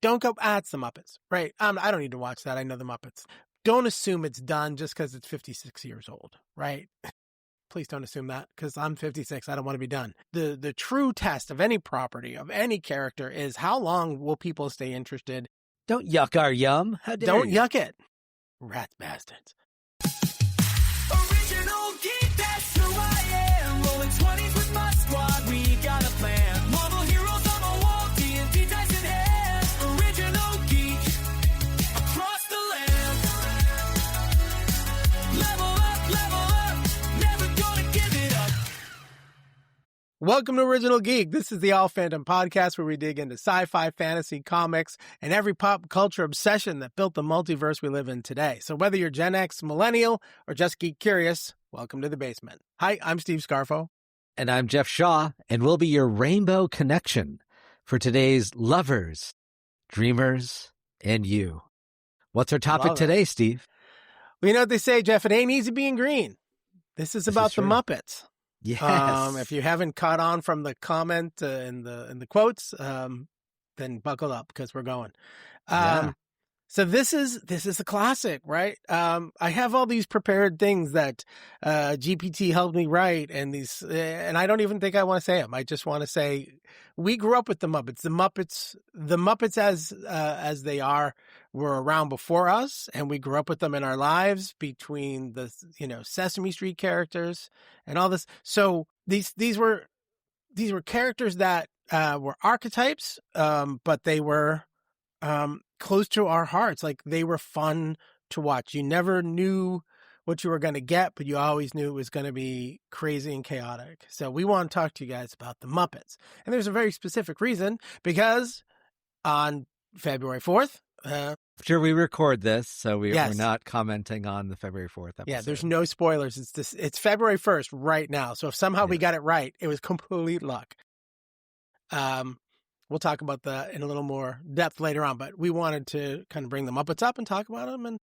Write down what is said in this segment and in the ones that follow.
don't go, it's the Muppets, right? I don't need to watch that. I know the Muppets. Don't assume it's done just because it's 56 years old, right? Please don't assume that, because I'm 56. I don't want to be done. The true test of any property, of any character, is how long will people stay interested? Don't yuck our yum. How dare Don't you? yuck it. Rat bastards. Original geek, that's who I am. Rolling 20s with my squad, we got a plan. Marvel heroes on the wall, D&D dice in hand. Original geek, across the land. Level up, never gonna give it up. Welcome to Original Geek. This is the All Fandom Podcast where we dig into sci-fi, fantasy, comics, and every pop culture obsession that built the multiverse we live in today. So whether you're Gen X, Millennial, or just geek curious, welcome to the basement. Hi, I'm Steve Scarfo. And I'm Jeff Shaw, and we'll be your rainbow connection for today's lovers, dreamers, and you. What's our topic today, Steve? Well, you know what they say, Jeff, it ain't easy being green. This is about the Muppets. Yes. If you haven't caught on from the comment in the quotes, then buckle up because we're going. So this is a classic, right? I have all these prepared things that GPT helped me write, and and I don't even think I want to say them. I just want to say we grew up with the Muppets. The Muppets as they are were around before us, and we grew up with them in our lives between the Sesame Street characters and all this. So these were characters that were archetypes, but they were close to our hearts. Like, they were fun to watch. You never knew what you were going to get, but you always knew it was going to be crazy and chaotic. So we want to talk to you guys about the Muppets. And there's a very specific reason, because on February 4th, after we record this, so we're not commenting on the February 4th episode. Yeah, there's no spoilers. It's February 1st right now. So if somehow we got it right, it was complete luck. We'll talk about that in a little more depth later on, but we wanted to kind of bring the Muppets up and talk about them,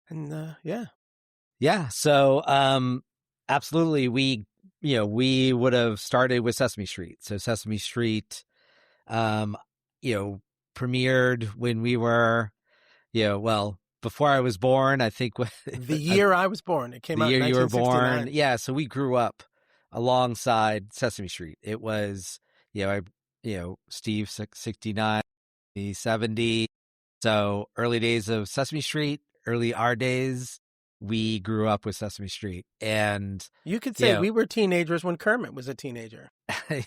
and yeah. Yeah. So, absolutely. We would have started with Sesame Street. So Sesame Street, premiered when we were, before I was born, I think. The year I was born. It came out in 1969. The year you were born. Yeah. So we grew up alongside Sesame Street. It was, Steve, 69, 70. So early days of Sesame Street, early our days, we grew up with Sesame Street. And you could say we were teenagers when Kermit was a teenager.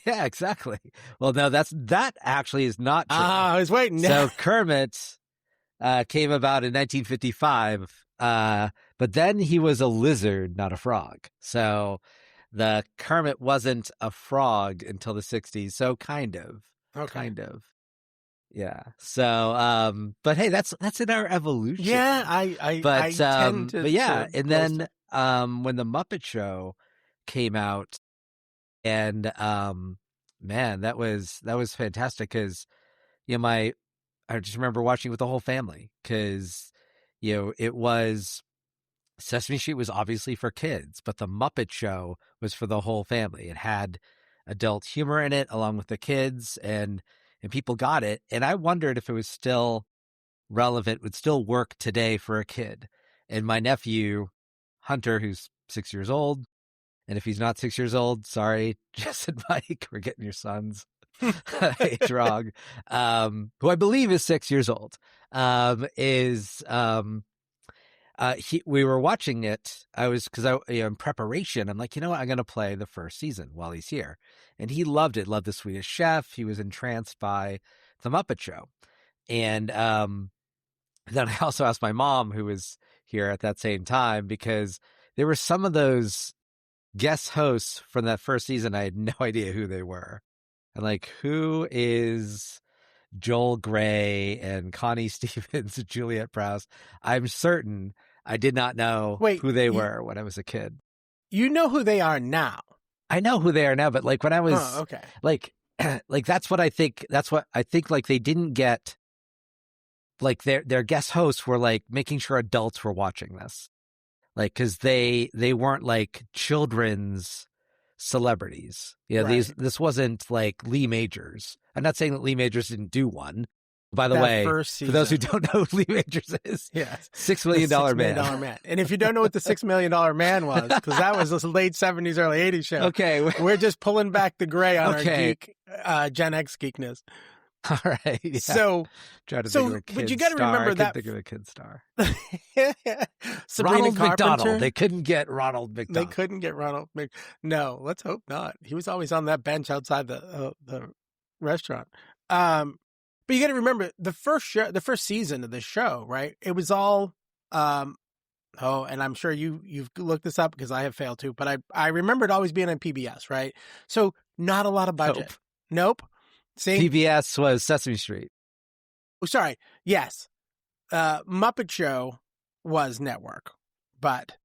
Yeah, exactly. Well, no, that actually is not true. I was waiting. So Kermit came about in 1955, but then he was a lizard, not a frog. So the Kermit wasn't a frog until the 60s. So kind of. Okay. Kind of. Yeah. So, but hey, that's in our evolution. Yeah, I tend to. But yeah, and then when the Muppet Show came out, and man, that was fantastic, because I just remember watching with the whole family, because it was, Sesame Street was obviously for kids, but the Muppet Show was for the whole family. It had adult humor in it along with the kids, and people got it. And I wondered if it was still relevant, would still work today for a kid. And my nephew, Hunter, who's 6 years old, and if he's not 6 years old, sorry, Jess and Mike, we're getting your sons age wrong, who I believe is 6 years old, we were watching it. In preparation, I'm like, I'm going to play the first season while he's here. And he loved it, loved the Swedish Chef. He was entranced by the Muppet Show. And then I also asked my mom, who was here at that same time, because there were some of those guest hosts from that first season. I had no idea who they were. And like, who is Joel Grey and Connie Stevens, Juliet Prowse? I'm certain I did not know who they were when I was a kid. You know who they are now. I know who they are now, but like when I was like that's what I think. That's what I think. Like, they didn't get, like, their guest hosts were like making sure adults were watching this, like, because they weren't like children's celebrities. Right. This wasn't like Lee Majors. I'm not saying that Lee Majors didn't do one, By the that way, first for those who season. don't know who Lee Majors is, Yes. $6 The million $6 man. million man. And if you don't know what the $6 million man was, because that was this late 70s, early 80s show. Okay. We're just pulling back the gray on our Okay. geek, Gen X geekness. All right. Yeah. So, Try to so- think of a kid but you gotta star. remember I couldn't that- think of a kid star. Sabrina Ronald Carpenter. McDonald. They couldn't get Ronald They McDonald. couldn't get Ronald. No, let's hope not. He was always on that bench outside the restaurant. But you got to remember the first season of the show, right? It was all, and I'm sure you've looked this up because I have failed to, but I remember it always being on PBS, right? So not a lot of budget. Nope. See, PBS was Sesame Street. oh, sorry. Yes. Muppet Show was network, but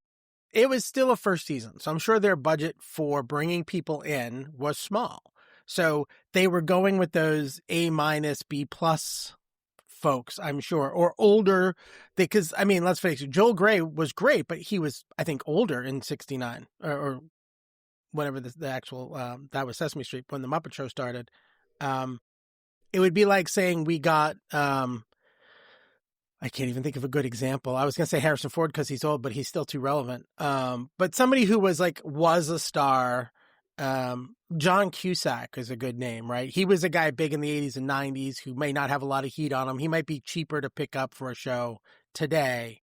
it was still a first season. So I'm sure their budget for bringing people in was small. So they were going with those A-, B+ folks, I'm sure, or older. Because, I mean, let's face it, Joel Grey was great, but he was, I think, older in 69 or whatever the actual, that was Sesame Street when the Muppet Show started. It would be like saying we got, I can't even think of a good example. I was going to say Harrison Ford because he's old, but he's still too relevant. But somebody who was a star, John Cusack is a good name, right? He was a guy big in the 80s and 90s who may not have a lot of heat on him. He might be cheaper to pick up for a show today.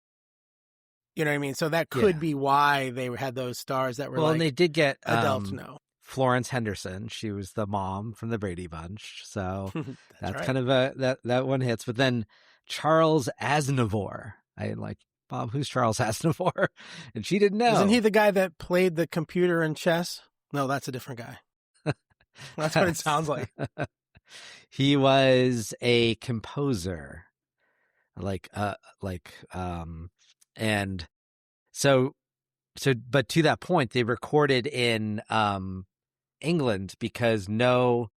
You know what I mean? So that could be why they had those stars that were And they did get adults know. Florence Henderson. She was the mom from the Brady Bunch. So that's right. kind of that one hits. But then Charles Aznavour. I like, Bob, who's Charles Aznavour? And she didn't know. Isn't he the guy that played the computer in chess? No, that's a different guy. That's what it sounds like. He was a composer. And so, but to that point, they recorded in England because no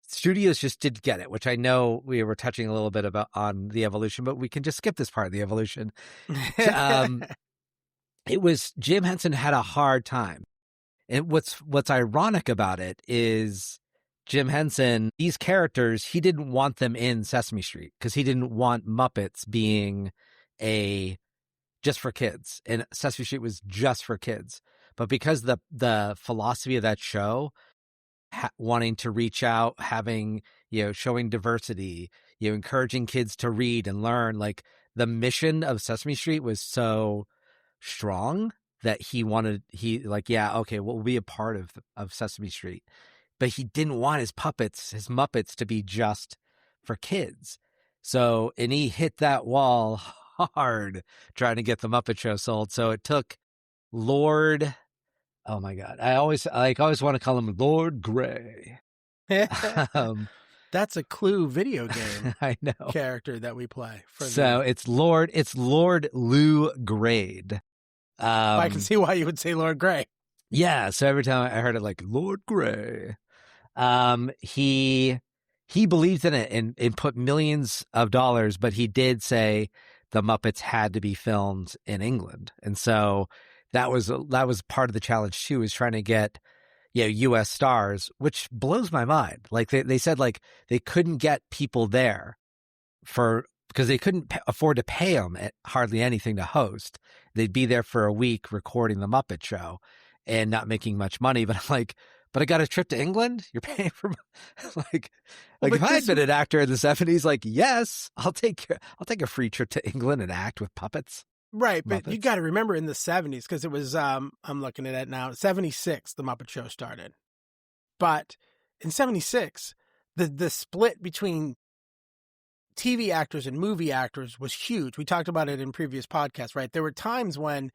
studios just didn't get it, which I know we were touching a little bit about on the evolution, but we can just skip this part of the evolution. It was Jim Henson had a hard time. And what's ironic about it is Jim Henson, these characters, he didn't want them in Sesame Street because he didn't want Muppets being just for kids. And Sesame Street was just for kids. But because the philosophy of that show, wanting to reach out, having, showing diversity, encouraging kids to read and learn, like the mission of Sesame Street was so strong that we'll be a part of Sesame Street. But he didn't want his Muppets to be just for kids. So, and he hit that wall hard trying to get the Muppet Show sold. So it took Lord, oh my God, I always want to call him Lord Grey. That's a Clue video game I know character that we play. It's Lord Lou Grade. I can see why you would say Lord Grey. Yeah, so every time I heard it, like Lord Grey, he believed in it and put millions of dollars, but he did say the Muppets had to be filmed in England, and so that was part of the challenge too, is trying to get U.S. stars, which blows my mind. Like they said, like they couldn't get people there because they couldn't afford to pay them hardly anything to host. They'd be there for a week recording the Muppet Show and not making much money. But I'm like, but I got a trip to England. You're paying for if I had been an actor in the 70s, like, yes, I'll take a free trip to England and act with puppets. Right, but Muppets. you got to remember in the 70s, because it was, I'm looking at it now, 76, the Muppet Show started. But in 76, the split between TV actors and movie actors was huge. We talked about it in previous podcasts, right? There were times when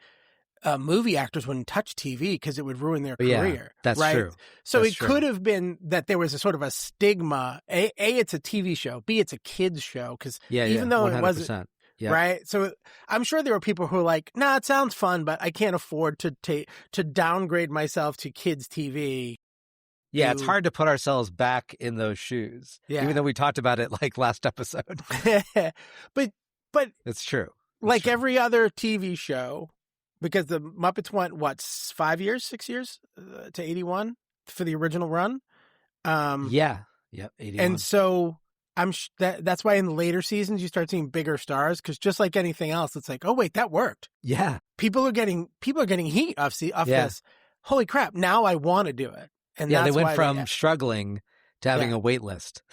movie actors wouldn't touch TV because it would ruin their career. That's right? true. So That's it true. could have been that there was a sort of a stigma. A, it's a TV show. B, it's a kid's show. Because even though 100%. It wasn't, yep. right? So I'm sure there were people who were like, nah, it sounds fun, but I can't afford to downgrade myself to kids TV. Yeah, it's hard to put ourselves back in those shoes. Yeah. Even though we talked about it like last episode. but it's true. Like every other TV show, because the Muppets went, 6 years to 81 for the original run? Yeah. Yep. 81. And so that's why in the later seasons you start seeing bigger stars, because just like anything else, it's like, oh wait, that worked. Yeah. People are getting heat off this. Holy crap! Now I want to do it. And yeah, that's they went why from struggling to having a wait list.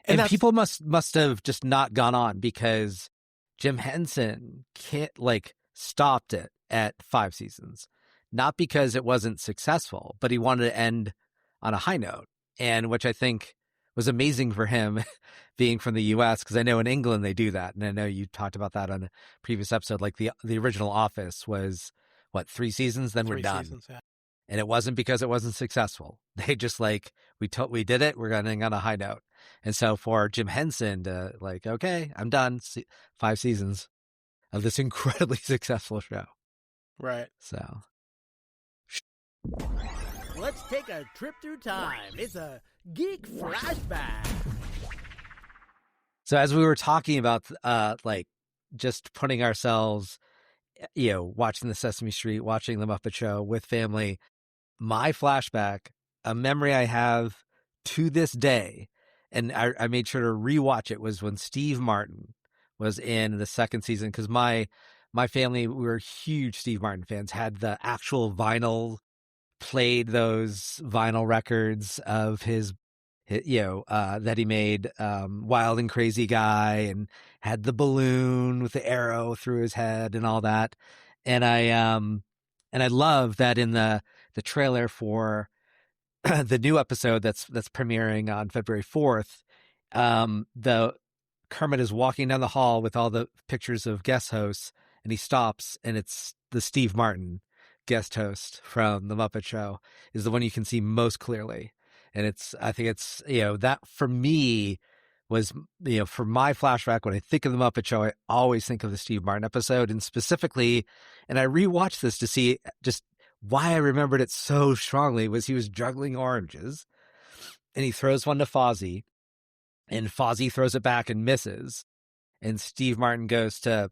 And people must have just not gone on, because Jim Henson stopped it at 5 seasons, not because it wasn't successful, but he wanted to end on a high note, and which I think was amazing for him being from the US, because I know in England they do that. And I know you talked about that on a previous episode. Like the original Office was 3 seasons, then we're done. Seasons, yeah. And it wasn't because it wasn't successful. They just we did it. We're going on a high note. And so for Jim Henson to okay, I'm done. 5 seasons of this incredibly successful show. Right. So let's take a trip through time. It's a Geek Flashback. So as we were talking about, just putting ourselves, watching the Sesame Street, watching the Muppet Show with family, my flashback, a memory I have to this day, and I made sure to rewatch it, was when Steve Martin was in the 2nd season, because my family, we were huge Steve Martin fans, had the actual vinyl, played those vinyl records of his that he made, Wild and Crazy Guy, and had the balloon with the arrow through his head and all that. And I love that in the trailer for the new episode that's premiering on February 4th, the Kermit is walking down the hall with all the pictures of guest hosts, and he stops, and it's the Steve Martin guest host from the Muppet Show is the one you can see most clearly. And I think it's, that for me was, for my flashback, when I think of the Muppet Show, I always think of the Steve Martin episode, and specifically, and I rewatched this to see just why I remembered it so strongly, was he was juggling oranges, and he throws one to Fozzie, and Fozzie throws it back and misses, and Steve Martin goes to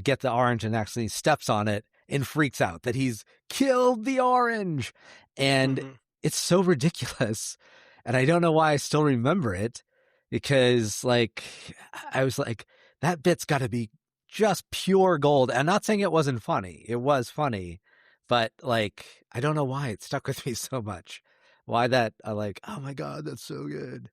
get the orange and actually steps on it and freaks out that he's killed the orange. And it's so ridiculous. And I don't know why I still remember it, because I was like, that bit's got to be just pure gold. I'm not saying it wasn't funny. It was funny, but I don't know why it stuck with me so much. Why that oh my God, that's so good.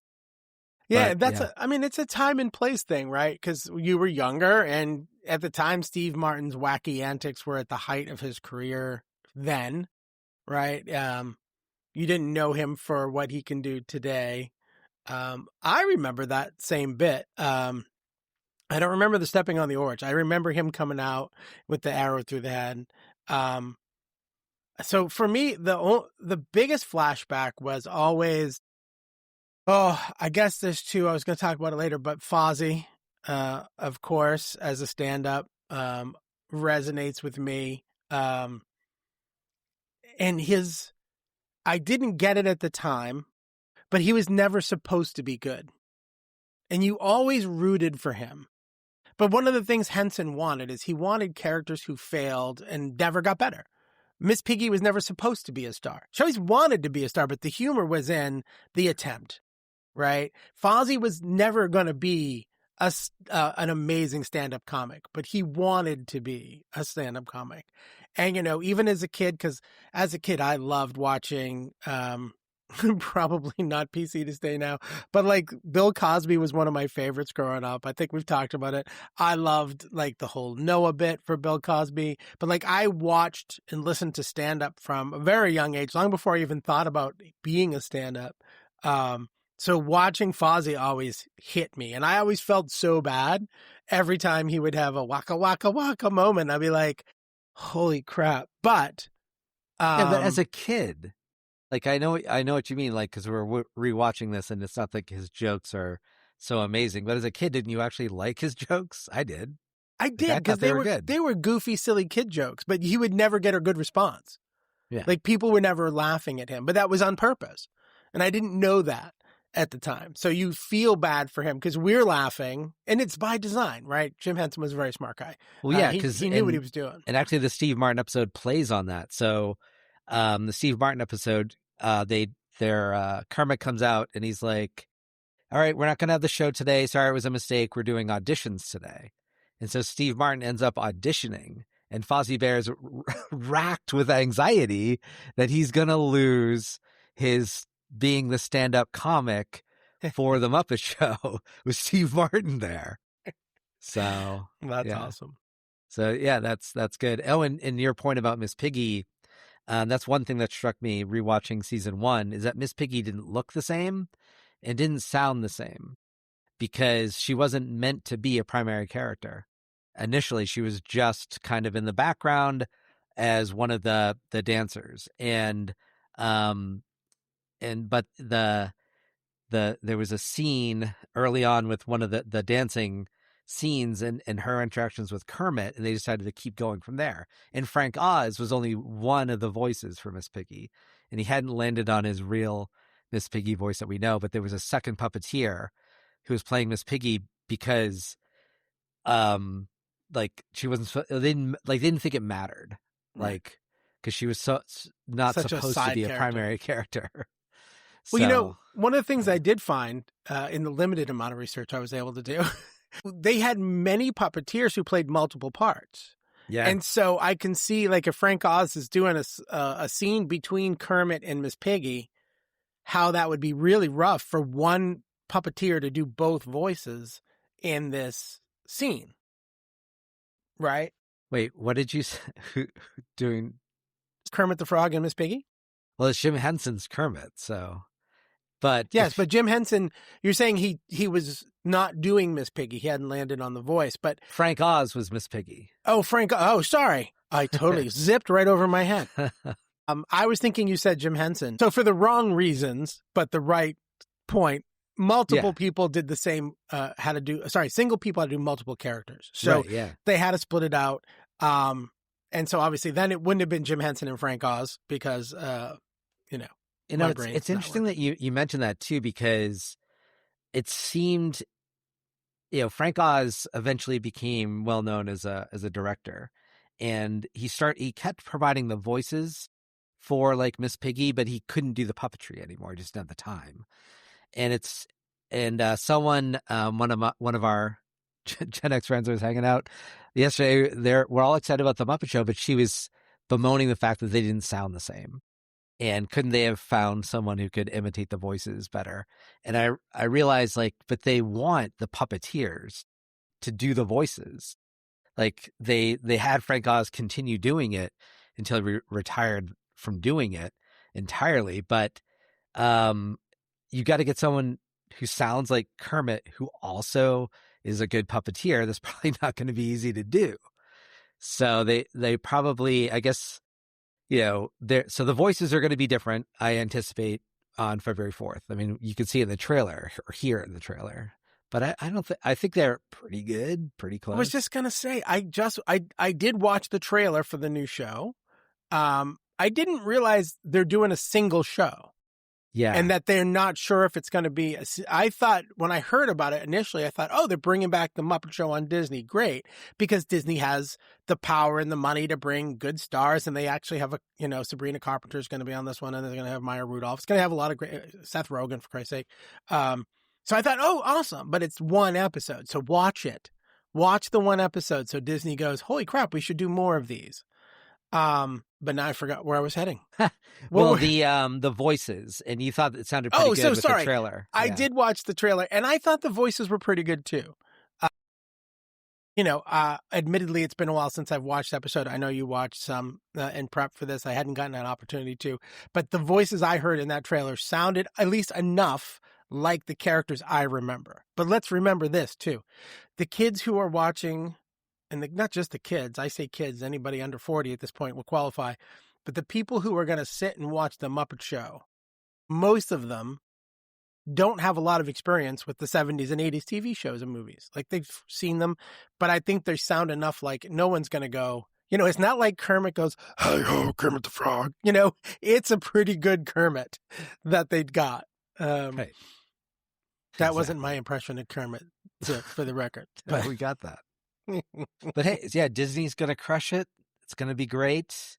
Yeah, it's a time and place thing, right? Because you were younger, and at the time, Steve Martin's wacky antics were at the height of his career then, right? You didn't know him for what he can do today. I remember that same bit. I don't remember the stepping on the orange. I remember him coming out with the arrow through the head. So for me, the biggest flashback was always, I guess there's 2. I was going to talk about it later, but Fozzie, of course, as a stand-up, resonates with me. And I didn't get it at the time, but he was never supposed to be good. And you always rooted for him. But one of the things Henson wanted is he wanted characters who failed and never got better. Miss Piggy was never supposed to be a star. She always wanted to be a star, but the humor was in the attempt, right? Fozzie was never going to be an amazing stand-up comic, but he wanted to be a stand-up comic. And, even as a kid, because as a kid, I loved watching, probably not PC to say now, but Bill Cosby was one of my favorites growing up. I think we've talked about it. I loved the whole Noah bit for Bill Cosby, but I watched and listened to stand-up from a very young age, long before I even thought about being a stand-up. So watching Fozzie always hit me, and I always felt so bad every time he would have a waka waka waka moment. I'd be like, holy crap. But but as a kid, I know what you mean, because we're rewatching this, and it's not his jokes are so amazing, but as a kid, didn't you actually like his jokes? I did. I did, because they were good. They were goofy, silly kid jokes, but he would never get a good response. Yeah. People were never laughing at him, but that was on purpose. And I didn't know that at the time. So you feel bad for him because we're laughing, and it's by design, right? Jim Henson was a very smart guy. Well, yeah, because he knew what he was doing. And actually the Steve Martin episode plays on that. So the Steve Martin episode, Kermit comes out, and he's like, all right, we're not going to have the show today. Sorry, it was a mistake. We're doing auditions today. And so Steve Martin ends up auditioning, and Fozzie Bear's racked with anxiety that he's going to lose his being the stand-up comic for the Muppet Show with Steve Martin there. So That's awesome. So yeah, that's good. Oh, and your point about Miss Piggy, that's one thing that struck me rewatching season 1 is that Miss Piggy didn't look the same and didn't sound the same because she wasn't meant to be a primary character. Initially, she was just kind of in the background as one of the dancers, but there was a scene early on with one of the dancing scenes and her interactions with Kermit, and they decided to keep going from there. And Frank Oz was only one of the voices for Miss Piggy, and he hadn't landed on his real Miss Piggy voice that we know, but there was a second puppeteer who was playing Miss Piggy because she wasn't, they didn't think it mattered, like, because she was not Such supposed to be a primary character. Well, one of the things I did find in the limited amount of research I was able to do, they had many puppeteers who played multiple parts. Yeah. And so I can see, like, if Frank Oz is doing a scene between Kermit and Miss Piggy, how that would be really rough for one puppeteer to do both voices in this scene. Right? Wait, what did you say? Doing Kermit the Frog and Miss Piggy? Well, it's Jim Henson's Kermit, so. But yes, but Jim Henson, you're saying he was not doing Miss Piggy. He hadn't landed on the voice, but Frank Oz was Miss Piggy. Oh, sorry. I totally zipped right over my head. I was thinking you said Jim Henson. So for the wrong reasons, but the right point, multiple people did the same, single people had to do multiple characters. So they had to split it out. And so obviously then it wouldn't have been Jim Henson and Frank Oz because, it's interesting that you mentioned that too, because it seemed, Frank Oz eventually became well known as a director, and he kept providing the voices for like Miss Piggy, but he couldn't do the puppetry anymore. He just didn't have the time. And someone, one of our Gen X friends was hanging out yesterday. We're all excited about the Muppet Show, but she was bemoaning the fact that they didn't sound the same. And couldn't they have found someone who could imitate the voices better? And I realized, but they want the puppeteers to do the voices. Like they had Frank Oz continue doing it until he retired from doing it entirely. But you got to get someone who sounds like Kermit, who also is a good puppeteer. That's probably not going to be easy to do. So they probably, I guess, so the voices are going to be different, I anticipate, on February 4th. I mean, you can see in the trailer or hear it in the trailer, but I think they're pretty good, pretty close. I was just going to say, I did watch the trailer for the new show. I didn't realize they're doing a single show. Yeah. And that they're not sure if it's going to be, I thought when I heard about it initially, I thought, oh, they're bringing back the Muppet Show on Disney. Great. Because Disney has the power and the money to bring good stars. And they actually have Sabrina Carpenter is going to be on this one. And they're going to have Maya Rudolph. It's going to have a lot of great, Seth Rogen, for Christ's sake. So I thought, oh, awesome. But it's one episode. So watch it. Watch the one episode. So Disney goes, holy crap, we should do more of these. But now I forgot where I was heading. Well, the voices, and you thought it sounded pretty good with the trailer. I did watch the trailer, and I thought the voices were pretty good too. Admittedly, it's been a while since I've watched the episode. I know you watched some in prep for this. I hadn't gotten an opportunity to, but the voices I heard in that trailer sounded at least enough like the characters I remember. But let's remember this too. The kids who are watching, and not just the kids, I say kids, anybody under 40 at this point will qualify, but the people who are going to sit and watch the Muppet Show, most of them don't have a lot of experience with the 70s and 80s TV shows and movies. Like, they've seen them, but I think they sound enough like no one's going to go, it's not like Kermit goes, hey ho, Kermit the Frog. It's a pretty good Kermit that they'd got. Right. That wasn't my impression of Kermit, for the record. But we got that. But hey, yeah, Disney's going to crush it. It's going to be great.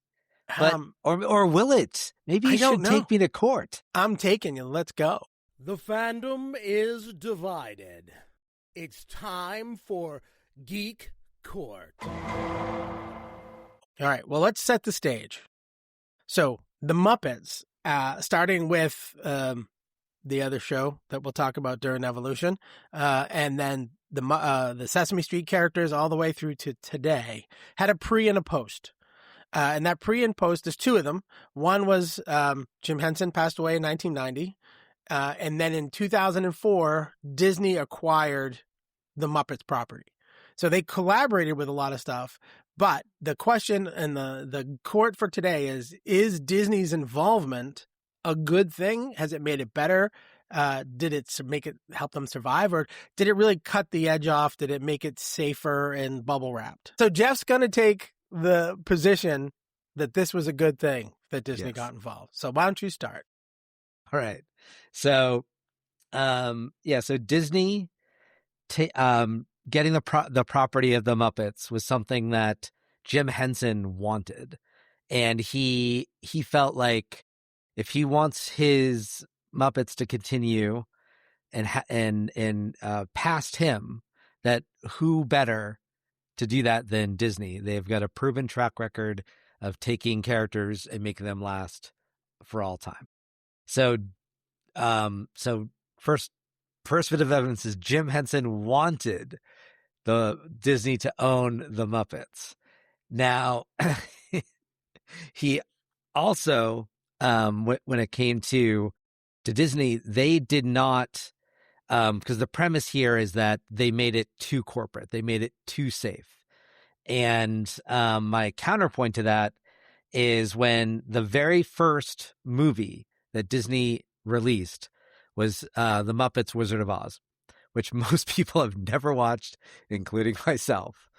But or will it? Maybe you should take me to court. I'm taking you. Let's go. The fandom is divided. It's time for Geek Court. All right, well, let's set the stage. So, the Muppets, starting with the other show that we'll talk about during Evolution, and then the Sesame Street characters all the way through to today, had a pre and a post. And that pre and post, there's two of them. One was Jim Henson passed away in 1990. And then in 2004, Disney acquired the Muppets property. So they collaborated with a lot of stuff. But the question and the court for today is Disney's involvement a good thing? Has it made it better? Did it make it help them survive? Or did it really cut the edge off? Did it make it safer and bubble wrapped? So Jeff's going to take the position that this was a good thing that Disney got involved. So why don't you start? All right. So, so Disney getting the property of the Muppets was something that Jim Henson wanted. And he felt like if he wants his Muppets to continue and past him, that who better to do that than Disney? They've got a proven track record of taking characters and making them last for all time. So first bit of evidence is Jim Henson wanted the Disney to own the Muppets. Now, he also, when it came to Disney, they did not, because the premise here is that they made it too corporate. They made it too safe. And my counterpoint to that is when the very first movie that Disney released was The Muppets Wizard of Oz, which most people have never watched, including myself.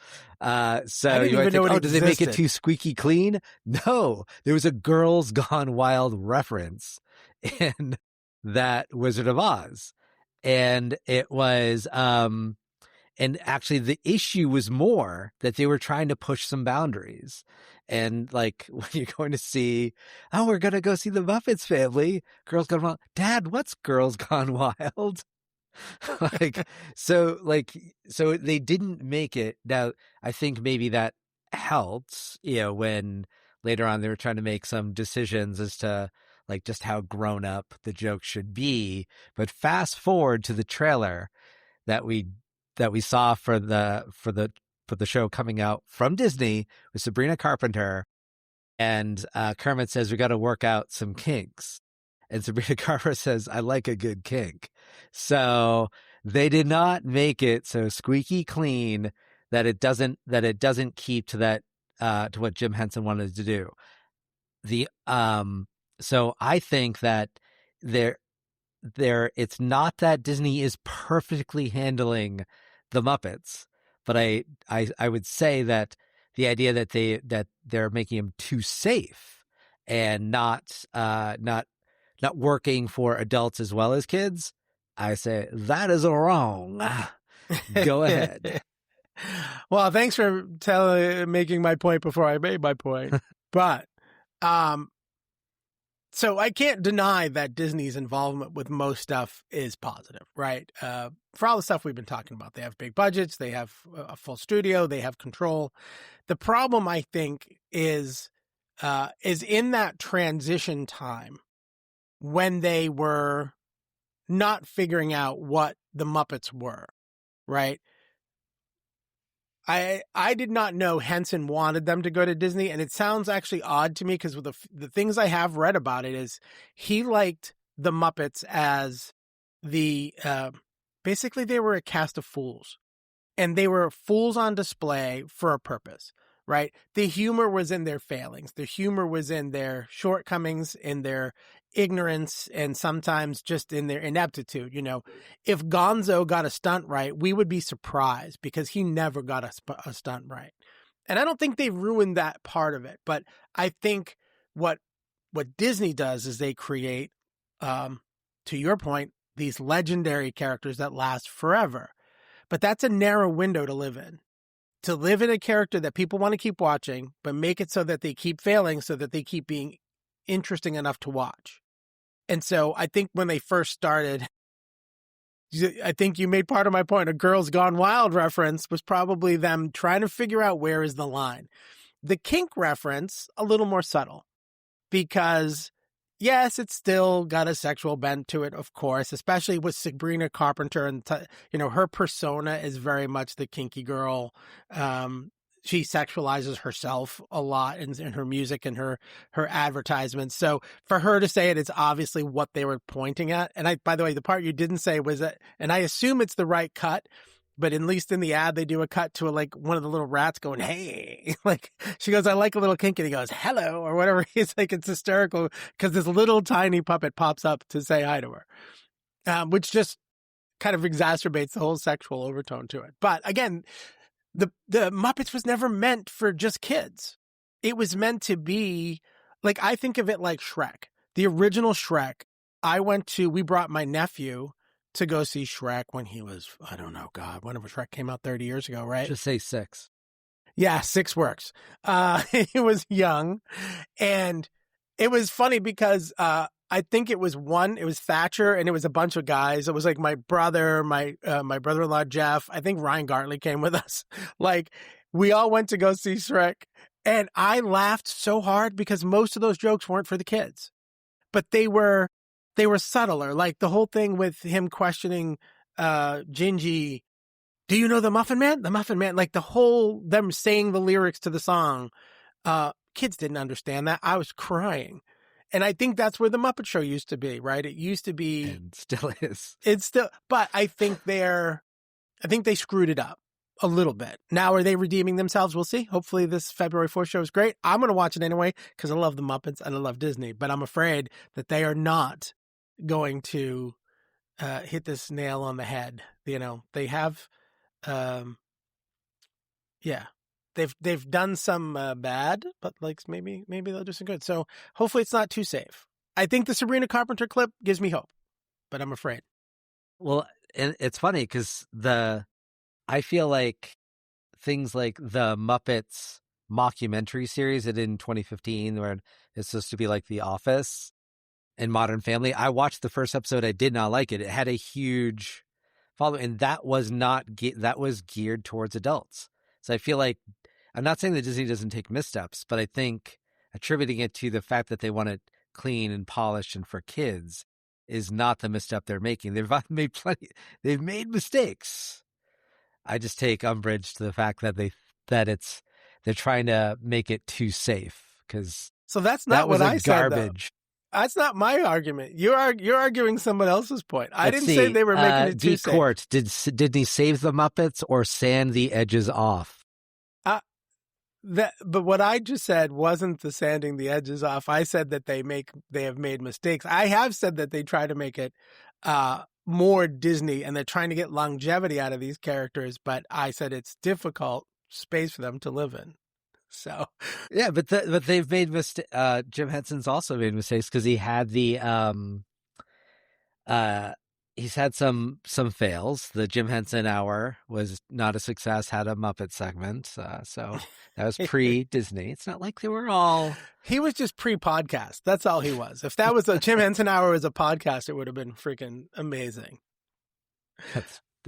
So you might think, did they make it too squeaky clean? No, there was a Girls Gone Wild reference in that Wizard of Oz. And it was, and actually the issue was more that they were trying to push some boundaries. And like when you're going to see, we're going to go see the Muppets Family, Girls Gone Wild. Dad, what's Girls Gone Wild? So they didn't make it. Now, I think maybe that helps, when later on they were trying to make some decisions as to like just how grown up the joke should be. But fast forward to the trailer that we saw for the show coming out from Disney with Sabrina Carpenter, and Kermit says we got to work out some kinks, and Sabrina Carpenter says I like a good kink. So they did not make it so squeaky clean that it doesn't keep to that to what Jim Henson wanted to do. So I think that it's not that Disney is perfectly handling the Muppets, but I would say that the idea that they're making them too safe and not working for adults as well as kids, I say that is wrong. Go ahead. Well, thanks for making my point before I made my point. But so I can't deny that Disney's involvement with most stuff is positive, right? For all the stuff we've been talking about, they have big budgets, they have a full studio, they have control. The problem, I think, is in that transition time when they were not figuring out what the Muppets were, right? I did not know Henson wanted them to go to Disney, and it sounds actually odd to me because with the things I have read about it is he liked the Muppets as basically they were a cast of fools, and they were fools on display for a purpose, right? The humor was in their failings. The humor was in their shortcomings, in their ignorance, and sometimes just in their ineptitude. If Gonzo got a stunt right, we would be surprised because he never got a stunt right. And I don't think they ruined that part of it, but I think what Disney does is they create, to your point, these legendary characters that last forever. But that's a narrow window to live in. To live in a character that people want to keep watching, but make it so that they keep failing so that they keep being interesting enough to watch. And so I think when they first started, I think you made part of my point. A Girls Gone Wild reference was probably them trying to figure out where is the line. The kink reference, a little more subtle, because yes, it's still got a sexual bent to it, of course, especially with Sabrina Carpenter. And, her persona is very much the kinky girl. She sexualizes herself a lot in her music and her advertisements. So for her to say it, it's obviously what they were pointing at. And by the way, the part you didn't say was that, and I assume it's the right cut, but at least in the ad, they do a cut to one of the little rats going, hey, she goes, I like a little kink. And he goes, hello, or whatever. He's like, it's hysterical because this little tiny puppet pops up to say hi to her, which just kind of exacerbates the whole sexual overtone to it. But again, the Muppets was never meant for just kids. It was meant to be I think of it like Shrek, the original Shrek. We brought my nephew to go see Shrek when he was, I don't know, God, whenever Shrek came out 30 years ago, right? Just say 6. Yeah, 6 works. He was young, and it was funny because I think it was Thatcher, and it was a bunch of guys. It was my brother, my brother-in-law, Jeff. I think Ryan Gartley came with us. We all went to go see Shrek, and I laughed so hard because most of those jokes weren't for the kids, but they were subtler. The whole thing with him questioning Gingy, do you know the Muffin Man? The Muffin Man, them saying the lyrics to the song. Kids didn't understand that. I was crying. And I think that's where the Muppet Show used to be, right? It used to be. And still is. It's still, but I think they screwed it up a little bit. Now, are they redeeming themselves? We'll see. Hopefully this February 4th show is great. I'm going to watch it anyway because I love the Muppets and I love Disney, but I'm afraid that they are not going to hit this nail on the head. They have, they've done some bad, but maybe they'll do some good. So hopefully it's not too safe. I think the Sabrina Carpenter clip gives me hope, but I'm afraid. Well, and it's funny because I feel like things like the Muppets mockumentary series that in 2015, where it's supposed to be like The Office and Modern Family. I watched the first episode. I did not like it. It had a huge following, and that was geared towards adults. So I feel like, I'm not saying that Disney doesn't take missteps, but I think attributing it to the fact that they want it clean and polished and for kids is not the misstep they're making. They've made mistakes. I just take umbrage to the fact that they're trying to make it too safe, because so that's not what I said. Garbage. That's not my argument. You're arguing someone else's point. I didn't say they were making it too safe. Geek Court, did he save the Muppets or sand the edges off? But what I just said wasn't the sanding the edges off. I said that they have made mistakes. I have said that they try to make it more Disney, and they're trying to get longevity out of these characters. But I said it's difficult space for them to live in. So yeah, but they've made mistakes. Jim Henson's also made mistakes because he had he's had some fails. The Jim Henson Hour was not a success. Had a Muppet segment, so that was pre-Disney. It's not like they were all. He was just pre-podcast. That's all he was. If that was a Jim Henson Hour was a podcast, it would have been freaking amazing.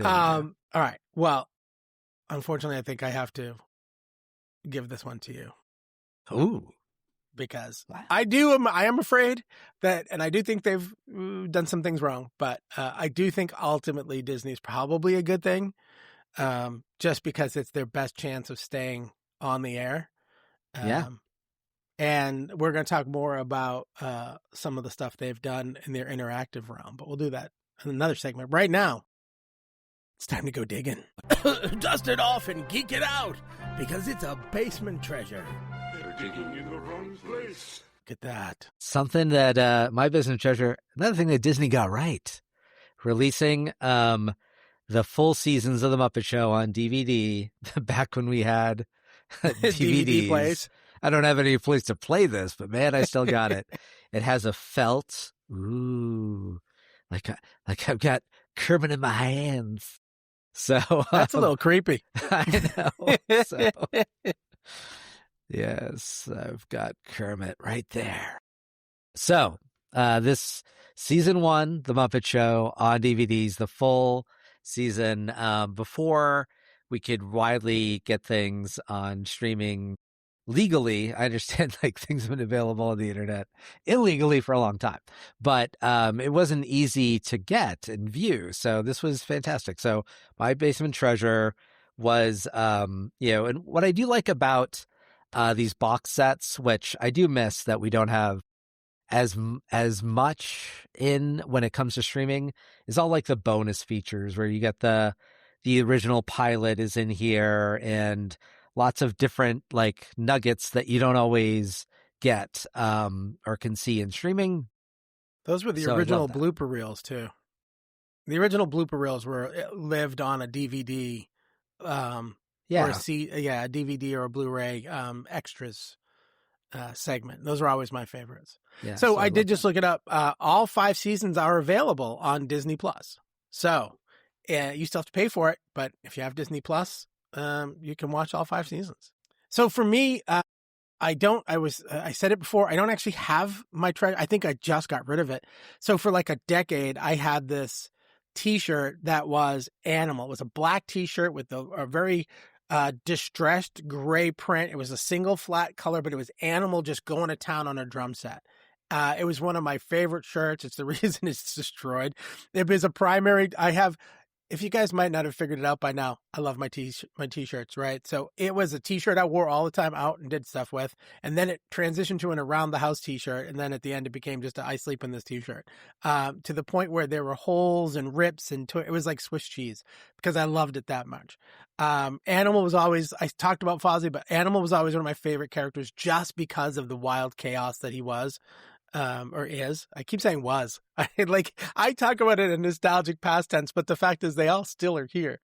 All right. Well, unfortunately, I think I have to give this one to you. Ooh. Because I am afraid that, and I do think they've done some things wrong, but I do think ultimately Disney's probably a good thing, just because it's their best chance of staying on the air. And we're going to talk more about some of the stuff they've done in their interactive realm, but we'll do that in another segment. Right now, it's time to go digging. Dust it off and geek it out, because it's a basement treasure. They're digging in the wrong place. Get that. Something that my business treasure, another thing that Disney got right, releasing the full seasons of the Muppet Show on DVD back when we had DVDs. DVD plays. I don't have any place to play this, but man, I still got it. It has a felt, like I've got Kermit in my hands. So that's a little creepy. I know. So, yes, I've got Kermit right there. So This season 1, The Muppet Show on DVDs, the full season, before we could widely get things on streaming legally. I understand like things have been available on the internet illegally for a long time, but it wasn't easy to get and view. So this was fantastic. So My Basement Treasure was, and what I do like about these box sets, which I do miss that we don't have as much in when it comes to streaming, is all like the bonus features where you get the original pilot is in here and lots of different like nuggets that you don't always get or can see in streaming. Those were the So I original love that. blooper reels too. The original blooper reels lived on a DVD, or a DVD or a Blu-ray extras segment. Those were always my favorites. Yeah, So I did love just that. look it up. All 5 seasons are available on Disney Plus. So you still have to pay for it, but if you have Disney Plus, you can watch all 5 seasons. So for me, I said it before, I don't actually have my treasure. I think I just got rid of it. So for like a decade, I had this t-shirt that was Animal. It was a black t-shirt with a very distressed gray print. It was a single flat color, but it was Animal just going to town on a drum set. It was one of my favorite shirts. It's the reason it's destroyed. It was a primary. If you guys might not have figured it out by now, I love my t-shirts, right? So it was a t-shirt I wore all the time out and did stuff with. And then it transitioned to an around the house t-shirt. And then at the end, it became just I sleep in this t-shirt, to the point where there were holes and rips and it was like Swiss cheese because I loved it that much. Animal was always, I talked about Fozzie, but Animal was always one of my favorite characters just because of the wild chaos that he was. Or is. I keep saying was. I talk about it in nostalgic past tense, but the fact is they all still are here.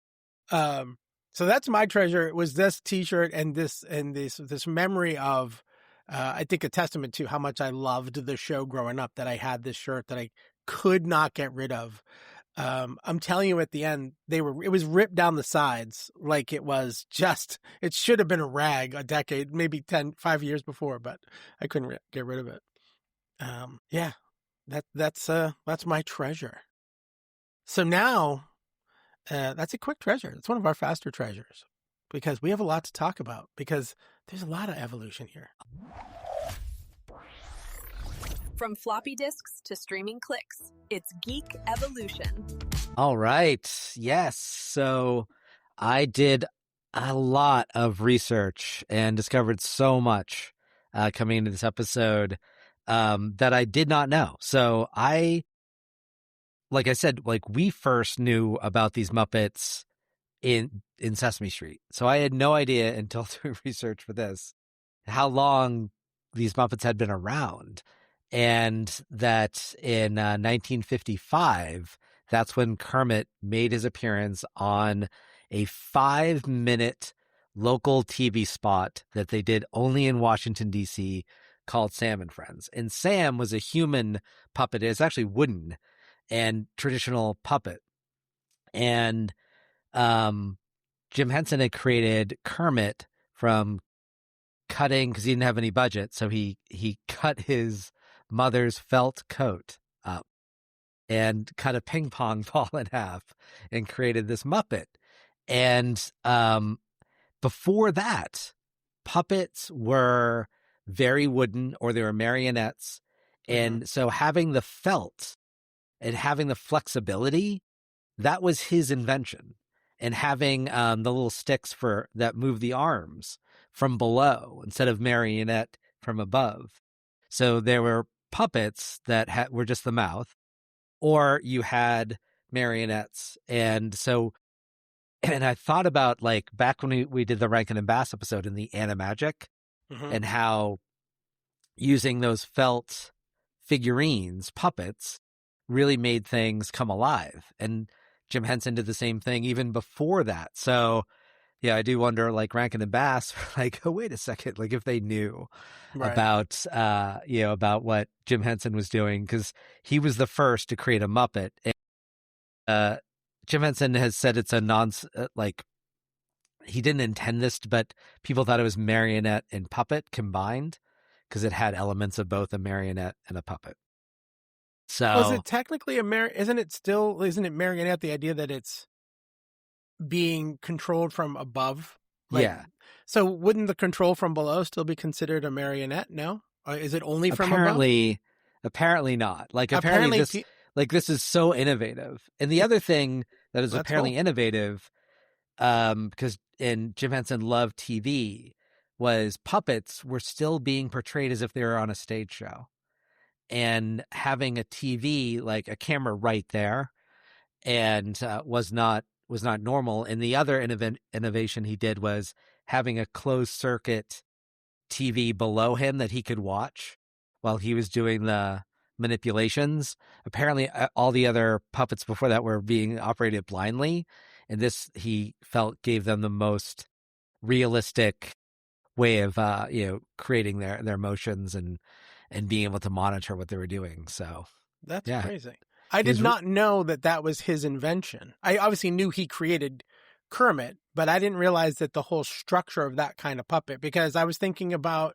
So that's my treasure. It was this t-shirt and this memory of, I think a testament to how much I loved the show growing up, that I had this shirt that I could not get rid of. I'm telling you, at the end, it was ripped down the sides. Like it should have been a rag a decade, maybe 5 years before, but I couldn't get rid of it. That's my treasure. So now, that's a quick treasure. It's one of our faster treasures because we have a lot to talk about because there's a lot of evolution here. From floppy disks to streaming clicks, it's Geek Evolution. All right. Yes. So I did a lot of research and discovered so much coming into this episode that I did not know. So like I said, we first knew about these Muppets in Sesame Street. So I had no idea until doing research for this how long these Muppets had been around. And that in 1955, that's when Kermit made his appearance on a 5-minute local TV spot that they did only in Washington, D.C., called Sam and Friends. And Sam was a human puppet. It's actually wooden and traditional puppet. And Jim Henson had created Kermit from cutting, because he didn't have any budget, so he cut his mother's felt coat up and cut a ping pong ball in half and created this Muppet. And before that, puppets were very wooden, or they were marionettes. And so having the felt and having the flexibility, that was his invention. And having the little sticks that move the arms from below instead of marionette from above. So there were puppets that were just the mouth, or you had marionettes. And I thought about back when we did the Rankin and Bass episode in the Animagic, and how using those felt figurines, puppets, really made things come alive. And Jim Henson did the same thing even before that. So yeah, I do wonder, Rankin and Bass, oh, wait a second, if they knew about what Jim Henson was doing, because he was the first to create a Muppet. And, Jim Henson has said it's a he didn't intend this, but people thought it was marionette and puppet combined because it had elements of both a marionette and a puppet. So Was it technically isn't it marionette, the idea that it's being controlled from above? yeah, So wouldn't the control from below still be considered a marionette? No? Or is it only from above? apparently not. Like Apparently this is so innovative. And the other thing that is That's apparently cool. innovative, because Jim Henson loved TV, was puppets were still being portrayed as if they were on a stage show, and having a TV, like a camera right there, and was not normal. And the other innovation he did was having a closed circuit TV below him that he could watch while he was doing the manipulations. Apparently, all the other puppets before that were being operated blindly, and this, he felt, gave them the most realistic way of creating their motions and being able to monitor what they were doing. So That's yeah. crazy. I did not know that was his invention. I obviously knew he created Kermit, but I didn't realize that the whole structure of that kind of puppet, because I was thinking about,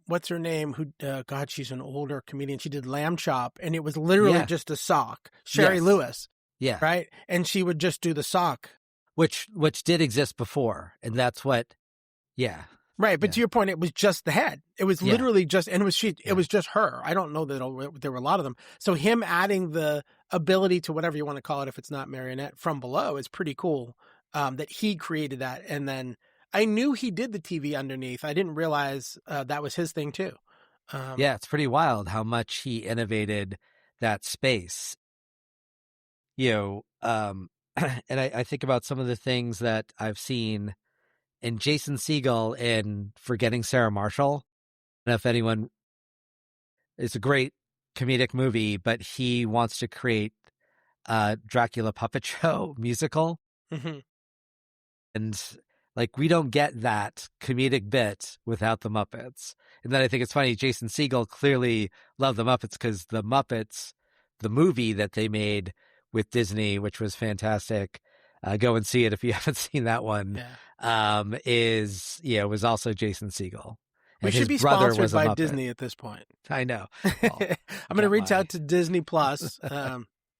what's her name? God, she's an older comedian. She did Lamb Chop, and it was literally just a sock. Sherry Yes. Lewis. Yeah. Right. And she would just do the sock. Which did exist before. And that's what, yeah. Right, but to your point, it was just the head. It was literally just, and it was just her. I don't know that there were a lot of them. So him adding the ability to whatever you want to call it, if it's not marionette, from below is pretty cool. That he created that, and then I knew he did the TV underneath. I didn't realize that was his thing too. Yeah, it's pretty wild how much he innovated that space. And I think about some of the things that I've seen. And Jason Segel in Forgetting Sarah Marshall. I don't know if anyone, it's a great comedic movie, but he wants to create a Dracula puppet show musical. Mm-hmm. And like, we don't get that comedic bit without the Muppets. And then I think it's funny, Jason Segel clearly loved the Muppets because the Muppets, the movie that they made with Disney, which was fantastic. Go and see it if you haven't seen that one. Yeah. Was also Jason Segel. We should be sponsored by Disney at this point. I know. Well, I'm going to reach out to Disney Plus.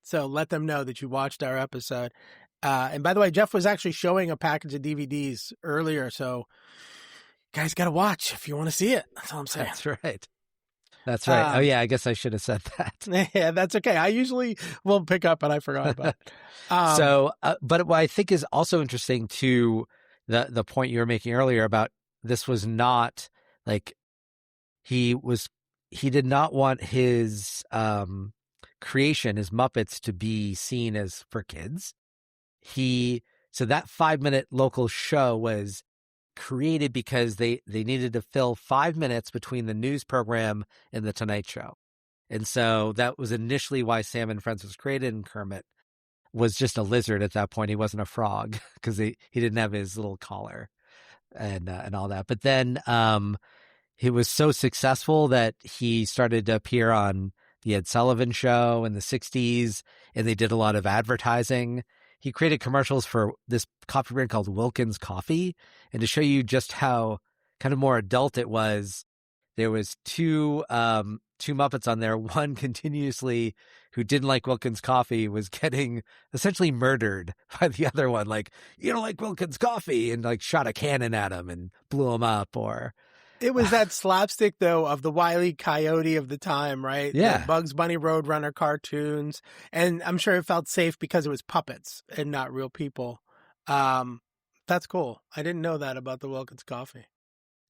So let them know that you watched our episode. And by the way, Jeff was actually showing a package of DVDs earlier. So you guys got to watch if you want to see it. That's all I'm saying. That's right. Oh yeah, I guess I should have said that. Yeah, that's okay. I usually will pick up, and I forgot about it. But what I think is also interesting to the point you were making earlier about this was not like he did not want his creation, his Muppets, to be seen as for kids. So that 5-minute local show was created because they needed to fill 5 minutes between the news program and the Tonight Show. And so that was initially why Sam and Friends was created, and Kermit was just a lizard at that point. He wasn't a frog because he didn't have his little collar and all that. But then he was so successful that he started to appear on the Ed Sullivan Show in the 60s, and they did a lot of advertising. He created commercials for this coffee brand called Wilkins Coffee. And to show you just how kind of more adult it was, there was two Muppets on there. One continuously, who didn't like Wilkins Coffee, was getting essentially murdered by the other one. Like, you don't like Wilkins Coffee, and like shot a cannon at him and blew him up. Or it was that slapstick, though, of the Wile E. Coyote of the time, right? Yeah. The Bugs Bunny Roadrunner cartoons. And I'm sure it felt safe because it was puppets and not real people. That's cool. I didn't know that about the Wilkins Coffee.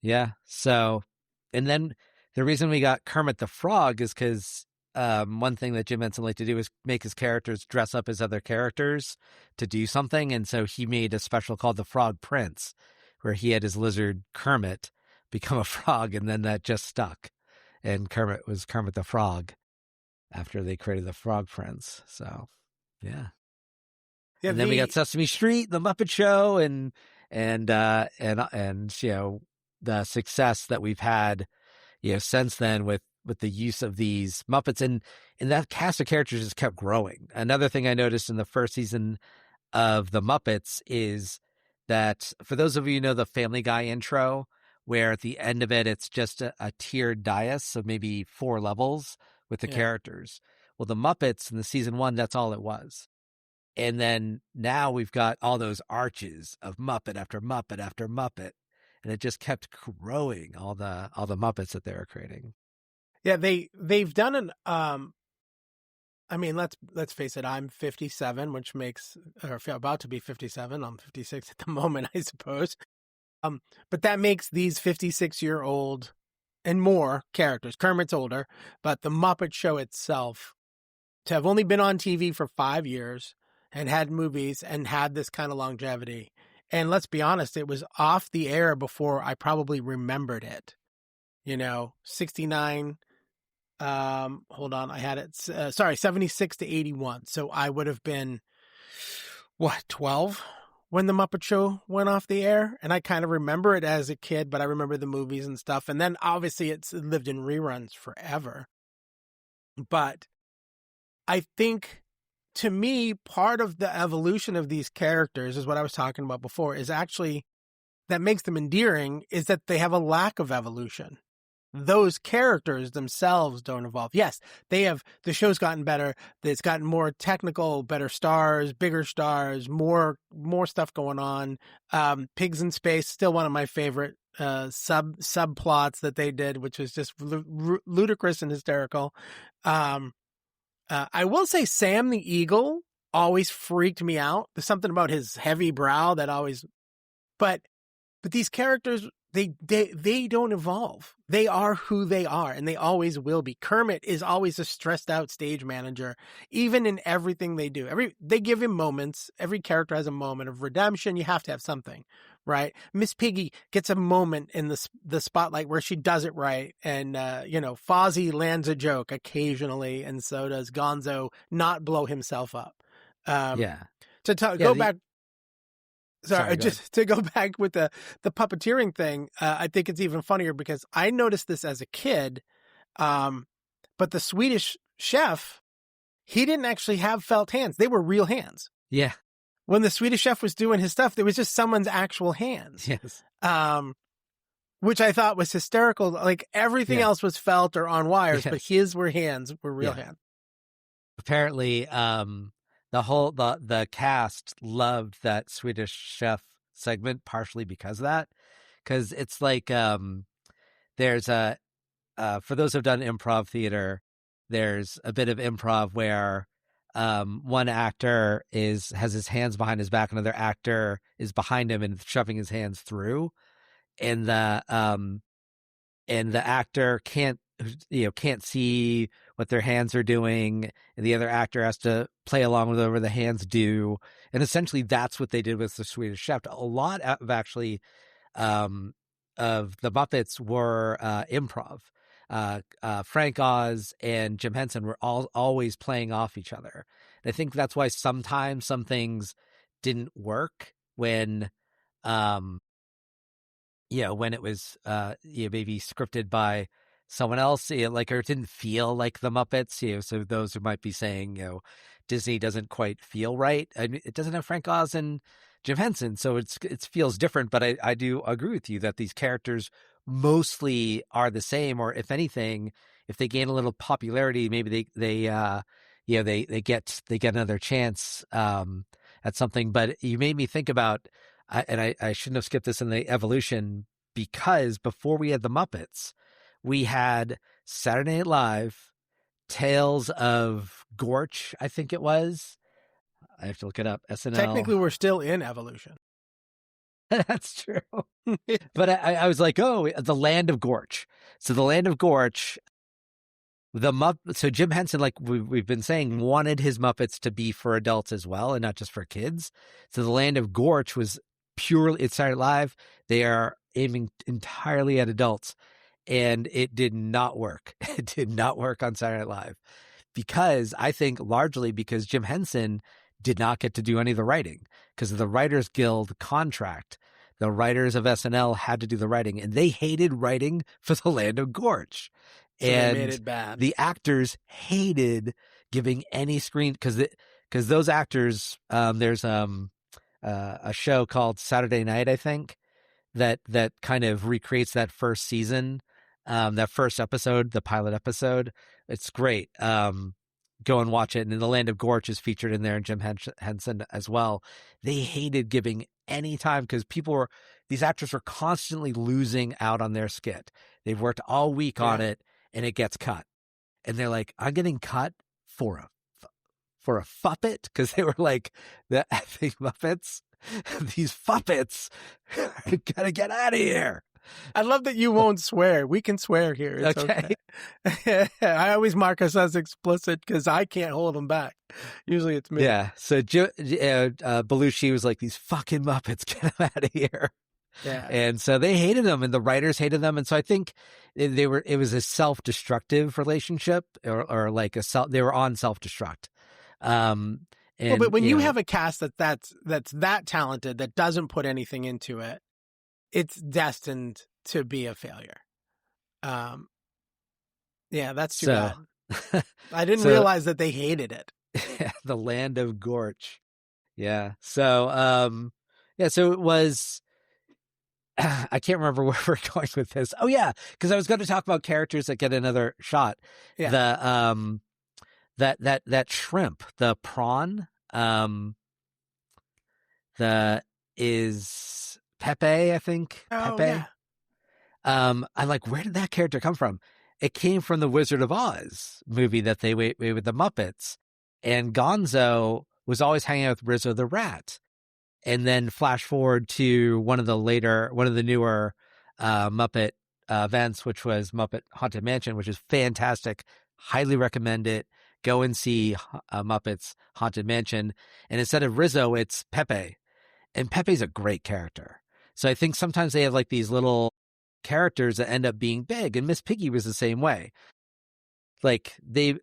Yeah. So, and then the reason we got Kermit the Frog is because one thing that Jim Henson liked to do is make his characters dress up as other characters to do something. And so he made a special called The Frog Prince, where he had his lizard Kermit become a frog, and then that just stuck. And Kermit was Kermit the Frog after they created the Frog Prince. So, yeah. And then we got Sesame Street, the Muppet Show, and the success that we've had, since then with the use of these Muppets, and that cast of characters just kept growing. Another thing I noticed in the first season of the Muppets is that, for those of you who know the Family Guy intro, where at the end of it, it's just a tiered dais of maybe 4 levels with the Yeah. characters. Well, the Muppets in the season 1, that's all it was. And then now we've got all those arches of Muppet after Muppet after Muppet, and it just kept growing, all the Muppets that they were creating. Yeah, they've done an I mean, let's face it, I'm 57, which makes, or about to be 57. I'm 56 at the moment, I suppose. But that makes these 56-year-old and more characters. Kermit's older, but the Muppet Show itself, to have only been on TV for 5 years and had movies and had this kind of longevity. And let's be honest, it was off the air before I probably remembered it. 69. Hold on, I had it. 76 to 81. So I would have been, 12 when the Muppet Show went off the air. And I kind of remember it as a kid, but I remember the movies and stuff. And then obviously it's lived in reruns forever. But I think, to me, part of the evolution of these characters is what I was talking about before, is actually that makes them endearing, is that they have a lack of evolution. Those characters themselves don't evolve. Yes, the show's gotten better. It's gotten more technical, better stars, bigger stars, more stuff going on. Pigs in Space, still one of my favorite subplots that they did, which was just ludicrous and hysterical. I will say Sam the Eagle always freaked me out. There's something about his heavy brow that always, but these characters, they don't evolve. They are who they are, and they always will be. Kermit is always a stressed out stage manager, even in everything they do. They give him moments. Every character has a moment of redemption. You have to have something, right? Miss Piggy gets a moment in the spotlight where she does it right, and Fozzie lands a joke occasionally, and so does Gonzo not blow himself up. Go back. Sorry, just to go back with the puppeteering thing, I think it's even funnier because I noticed this as a kid, but the Swedish chef, he didn't actually have felt hands. They were real hands. Yeah. When the Swedish chef was doing his stuff, there was just someone's actual hands. Yes. Which I thought was hysterical. Like everything else was felt or on wires, but his were real hands. Apparently, the cast loved that Swedish chef segment partially because of that. Because it's like there's for those who've done improv theater, there's a bit of improv where one actor has his hands behind his back, another actor is behind him and shoving his hands through, and the actor can't see what their hands are doing, and the other actor has to play along with whatever the hands do. And essentially that's what they did with the Swedish Chef. A lot of actually of the Muppets were improv. Frank Oz and Jim Henson were always playing off each other. And I think that's why sometimes some things didn't work when when it was maybe scripted by someone else, or it didn't feel like the Muppets. So those who might be saying, Disney doesn't quite feel right. I mean, it doesn't have Frank Oz and Jim Henson, so it feels different. But I do agree with you that these characters mostly are the same, or if anything, if they gain a little popularity, maybe they get another chance at something. But you made me think about, and I shouldn't have skipped this in the evolution, because before we had the Muppets, we had Saturday Night Live, Tales of Gorch, I think it was. I have to look it up. SNL. Technically, we're still in evolution. That's true. But I was like, oh, the Land of Gorch. So the Land of Gorch, so Jim Henson, like we've been saying, wanted his Muppets to be for adults as well and not just for kids. So the Land of Gorch was purely, it started live. They are aiming entirely at adults. And it did not work. It did not work on Saturday Night Live because largely because Jim Henson did not get to do any of the writing because of the Writers Guild contract. The writers of SNL had to do the writing, and they hated writing for the Land of Gorch. So and they made it bad. The actors hated giving any screen because those actors, there's a show called Saturday Night, I think, that kind of recreates that first season that first episode, the pilot episode. It's great. Go and watch it. And The Land of Gorch is featured in there, and Jim Henson as well. They hated giving any time because these actors were constantly losing out on their skit. They've worked all week on it, and it gets cut. And they're like, I'm getting cut for a Fuppet, because they were like the effing Muppets. These Fuppets gotta get out of here. I love that you won't swear. We can swear here. It's okay. I always mark us as explicit because I can't hold them back. Usually it's me. Yeah. So Belushi was like, these fucking Muppets, get them out of here. Yeah. And so they hated them, and the writers hated them. And so I think it was a self-destructive relationship, or like they were on self-destruct. But when you have a cast that's that talented, that doesn't put anything into it, it's destined to be a failure. Yeah, that's too bad. I didn't realize that they hated it. The Land of Gorch. Yeah. So, so it was, I can't remember where we're going with this. Oh yeah. Cause I was going to talk about characters that get another shot. Yeah. That shrimp, the prawn, is Pepe, I think. Oh, Pepe. yeah. I'm like, where did that character come from? It came from the Wizard of Oz movie that they made with the Muppets. And Gonzo was always hanging out with Rizzo the Rat. And then flash forward to one of the newer Muppet events, which was Muppet Haunted Mansion, which is fantastic. Highly recommend it. Go and see Muppets Haunted Mansion. And instead of Rizzo, it's Pepe. And Pepe's a great character. So I think sometimes they have like these little characters that end up being big. And Miss Piggy was the same way. Like they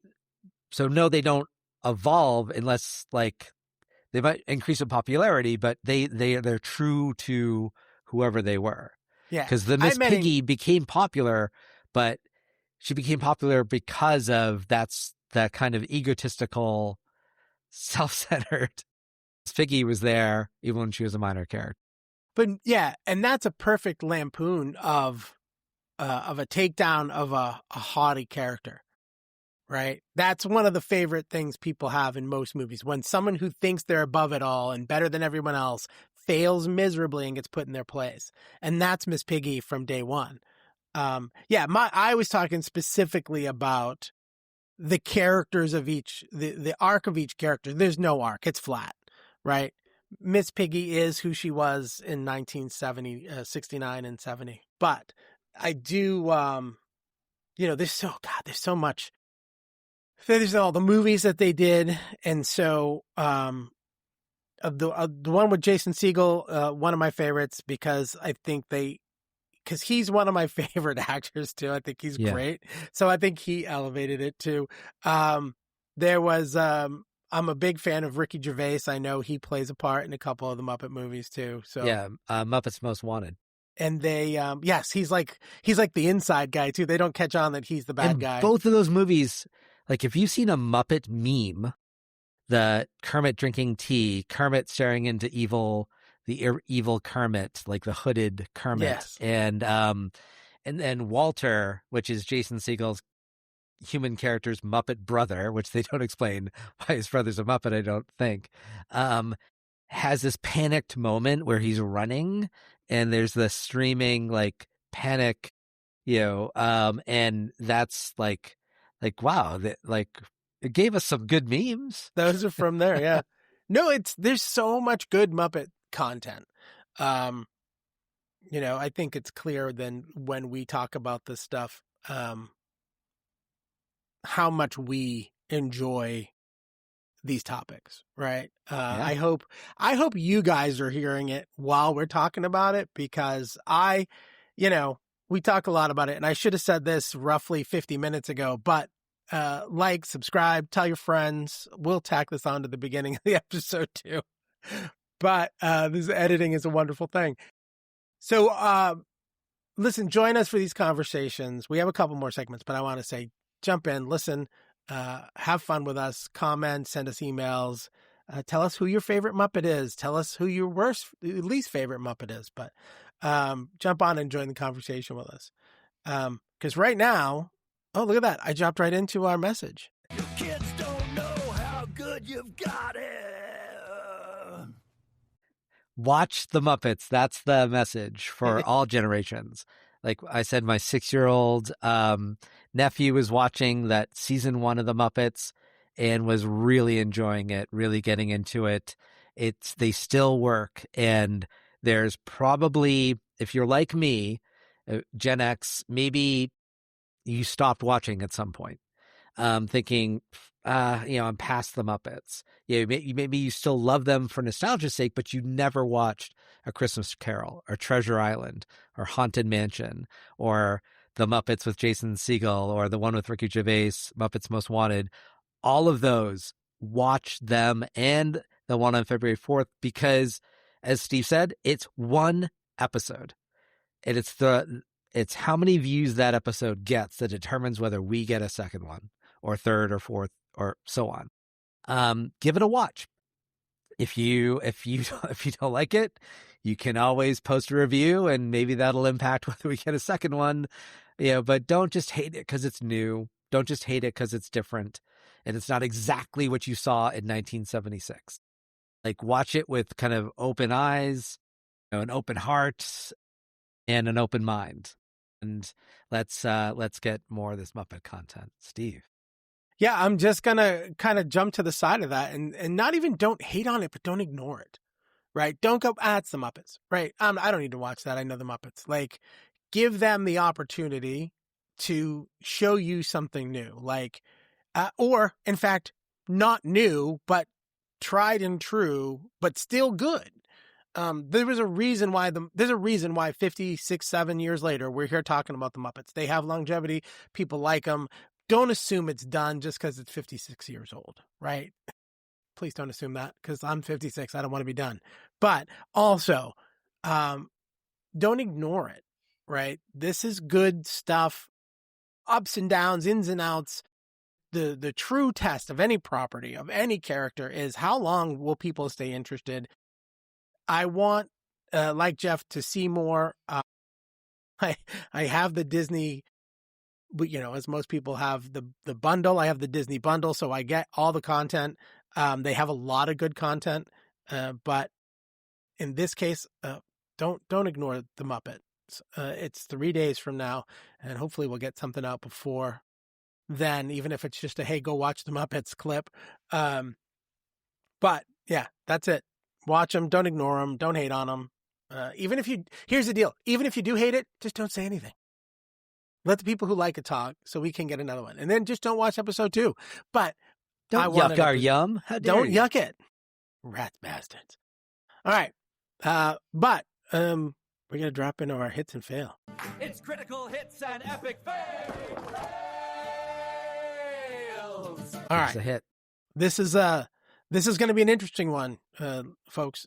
don't evolve unless like they might increase in popularity, but they're true to whoever they were. Yeah. Because the Miss Piggy became popular, but she became popular because of that kind of egotistical, self-centered. Miss Piggy was there even when she was a minor character. But yeah, and that's a perfect lampoon of a takedown of a haughty character, right? That's one of the favorite things people have in most movies. When someone who thinks they're above it all and better than everyone else fails miserably and gets put in their place. And that's Miss Piggy from day one. I was talking specifically about the characters of the arc of each character. There's no arc. It's flat, right? Miss Piggy is who she was in 69 and 70. But I do, there's so much. There's all the movies that they did. And so, the one with Jason Segel, one of my favorites, because I think because he's one of my favorite actors too. I think he's great. So I think he elevated it too. There was, I'm a big fan of Ricky Gervais. I know he plays a part in a couple of the Muppet movies too. So yeah, Muppets Most Wanted. And they, he's like the inside guy too. They don't catch on that he's the bad guy. Both of those movies, like if you've seen a Muppet meme, the Kermit drinking tea, Kermit staring into the evil Kermit, like the hooded Kermit, yes. And then Walter, which is Jason Segel's human character's Muppet brother, which they don't explain why his brother's a Muppet, I don't think, has this panicked moment where he's running and there's the streaming like panic, and that's like wow, it gave us some good memes. Those are from there, yeah. No, there's so much good Muppet content. I think it's clear then when we talk about this stuff, how much we enjoy these topics, right? I hope you guys are hearing it while we're talking about it, because we talk a lot about it, and I should have said this roughly 50 minutes ago, but like, subscribe, tell your friends. We'll tack this on to the beginning of the episode too. But this editing is a wonderful thing. So listen, join us for these conversations. We have a couple more segments, but I want to say, jump in, listen, have fun with us, comment, send us emails, tell us who your favorite Muppet is, tell us who your least favorite Muppet is, but jump on and join the conversation with us. Because right now, oh, look at that. I dropped right into our message. You kids don't know how good you've got it. Watch the Muppets. That's the message for all generations. Like I said, my 6-year-old nephew was watching that season 1 of the Muppets and was really enjoying it, really getting into it. They still work. And there's probably, if you're like me, Gen X, maybe you stopped watching at some point, thinking, I'm past the Muppets. Maybe you still love them for nostalgia's sake, but you never watched A Christmas Carol or Treasure Island or Haunted Mansion or the Muppets with Jason Segel or the one with Ricky Gervais, Muppets Most Wanted. All of those, watch them, and the one on February 4th, because as Steve said, it's one episode. And it's how many views that episode gets that determines whether we get a second one or third or fourth or so on. Give it a watch. If you don't like it, you can always post a review and maybe that'll impact whether we get a second one. But don't just hate it because it's new. Don't just hate it because it's different and it's not exactly what you saw in 1976. Like, watch it with kind of open eyes, an open heart, and an open mind. And let's get more of this Muppet content. Steve. Yeah, I'm just going to kind of jump to the side of that and not even don't hate on it, but don't ignore it, right? Don't go, it's the Muppets, right? I don't need to watch that. I know the Muppets. Like, give them the opportunity to show you something new, like, or in fact, not new, but tried and true, but still good. There's a reason why 56, 7 years later, we're here talking about the Muppets. They have longevity. People like them. Don't assume it's done just because it's 56 years old, right? Please don't assume that, because I'm 56. I don't want to be done. But also, don't ignore it, right? This is good stuff. Ups and downs, ins and outs. The true test of any property, of any character, is how long will people stay interested. I want, like Jeff, to see more. I have the Disney, as most people have the bundle. I have the Disney bundle, so I get all the content. They have a lot of good content, but in this case, don't ignore the Muppets. It's 3 days from now, and hopefully we'll get something out before then, even if it's just a, hey, go watch the Muppets clip. But yeah, that's it. Watch them. Don't ignore them. Don't hate on them. Here's the deal. Even if you do hate it, just don't say anything. Let the people who like it talk so we can get another one. And then just don't watch episode 2. But don't yuck our yum. Don't yuck it. Rat bastards. All right. But we're going to drop into our hits and fail. It's critical hits and epic fails. All right. It's a hit. This is going to be an interesting one, folks.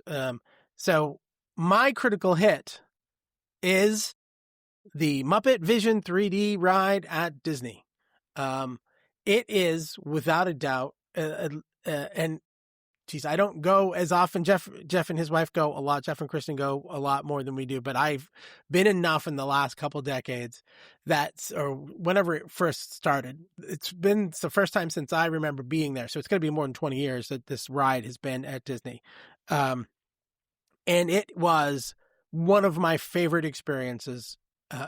So my critical hit is the Muppet Vision 3D ride at Disney. It is without a doubt, and geez, I don't go as often. Jeff and his wife go a lot. Jeff and Kristen go a lot more than we do, but I've been enough in the last couple decades or whenever it first started. It's the first time since I remember being there. So it's going to be more than 20 years that this ride has been at Disney. And it was one of my favorite experiences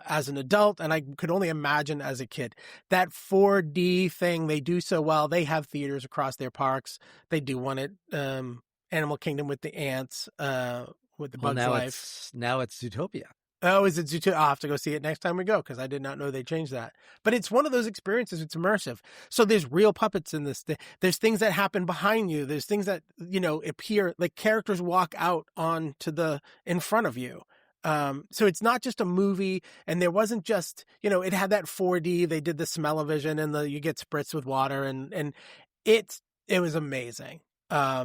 as an adult, and I could only imagine as a kid. That 4D thing they do so well. They have theaters across their parks. They do one at Animal Kingdom with the ants, with the Bugs Life. Now it's Zootopia. Oh, is it Zootopia? I'll have to go see it next time we go, because I did not know they changed that. But it's one of those experiences. It's immersive. So there's real puppets in this. There's things that happen behind you. There's things that, appear, like characters walk out in front of you. So it's not just a movie, and there wasn't just, it had that 4D, they did the smell-o-vision and you get spritzed with water, and it was amazing. I